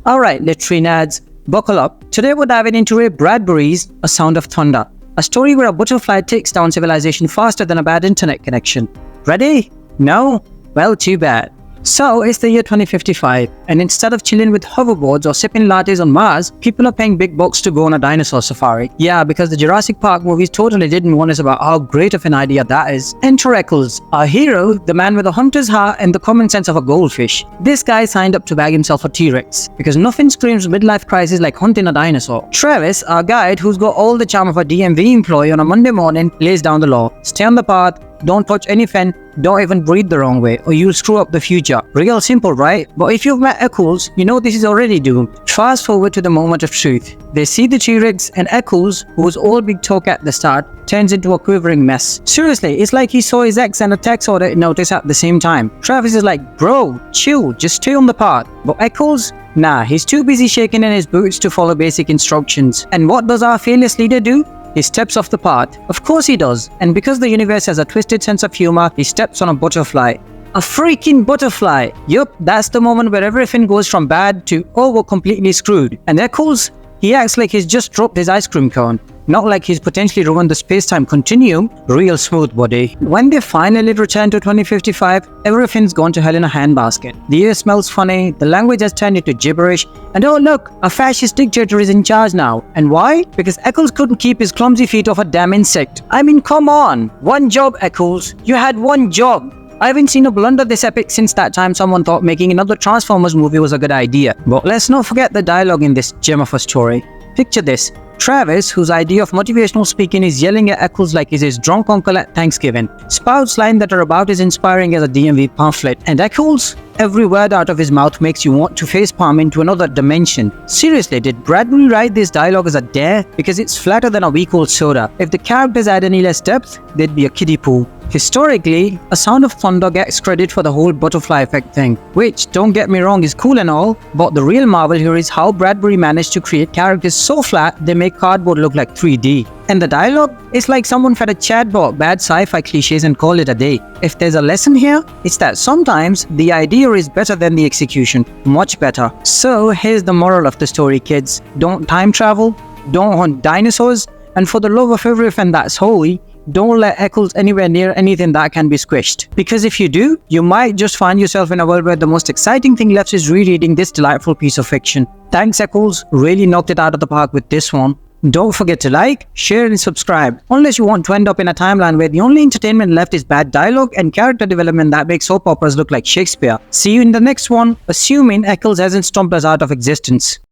Alright, literary nerds, buckle up. Today we're diving into Ray Bradbury's A Sound of Thunder, a story where a butterfly takes down civilization faster than a bad internet connection. Ready? No? Well, too bad. So, it's the year 2055, and instead of chilling with hoverboards or sipping lattes on Mars, people are paying big bucks to go on a dinosaur safari. Yeah, because the Jurassic Park movies totally didn't warn us about how great of an idea that is. Enter Eckels, our hero, the man with a hunter's heart and the common sense of a goldfish. This guy signed up to bag himself a T-Rex, because nothing screams midlife crisis like hunting a dinosaur. Travis, our guide who's got all the charm of a DMV employee on a Monday morning, lays down the law. Stay on the path, don't touch any fence, don't even breathe the wrong way, or you'll screw up the future. Real simple, right? But if you've met Eckels, you know this is already doomed. Fast forward to the moment of truth. They see the T-Rex, and Eckels, who was all big talk at the start, turns into a quivering mess. Seriously, it's like he saw his ex and a tax audit notice at the same time. Travis is like, bro, chill, just stay on the path. But Eckels? Nah, he's too busy shaking in his boots to follow basic instructions. And what does our fearless leader do? He steps off the path. Of course he does. And because the universe has a twisted sense of humor, he steps on a butterfly. A freaking butterfly! Yup, that's the moment where everything goes from bad to, oh, we're completely screwed. And Eckels? He acts like he's just dropped his ice cream cone. Not like he's potentially ruined the space-time continuum. Real smooth, buddy. When they finally return to 2055, everything's gone to hell in a handbasket. The air smells funny, the language has turned into gibberish, and oh look, a fascist dictator is in charge now. And why? Because Eckels couldn't keep his clumsy feet off a damn insect. I mean, come on! One job, Eckels. You had one job! I haven't seen a blunder this epic since that time someone thought making another Transformers movie was a good idea. But let's not forget the dialogue in this gem of a story. Picture this. Travis, whose idea of motivational speaking is yelling at Eckels like he's his drunk uncle at Thanksgiving, spouts lines that are about as inspiring as a DMV pamphlet. And Eckels? Every word out of his mouth makes you want to facepalm into another dimension. Seriously, did Bradbury write this dialogue as a dare? Because it's flatter than a week-old soda. If the characters had any less depth, they'd be a kiddie pool. Historically, A Sound of Thunder gets credit for the whole butterfly effect thing, which, don't get me wrong, is cool and all, but the real marvel here is how Bradbury managed to create characters so flat they make cardboard look like 3D. And the dialogue? It's like someone fed a chatbot bad sci-fi cliches and called it a day. If there's a lesson here, it's that sometimes the idea is better than the execution. Much better. So here's the moral of the story, kids. Don't time travel, don't hunt dinosaurs, and for the love of everything that's holy, don't let Eckels anywhere near anything that can be squished. Because if you do, you might just find yourself in a world where the most exciting thing left is rereading this delightful piece of fiction. Thanks, Eckels. Really knocked it out of the park with this one. Don't forget to like, share and subscribe, unless you want to end up in a timeline where the only entertainment left is bad dialogue and character development that makes soap operas look like Shakespeare. See you in the next one, assuming Eckels hasn't stomped us out of existence.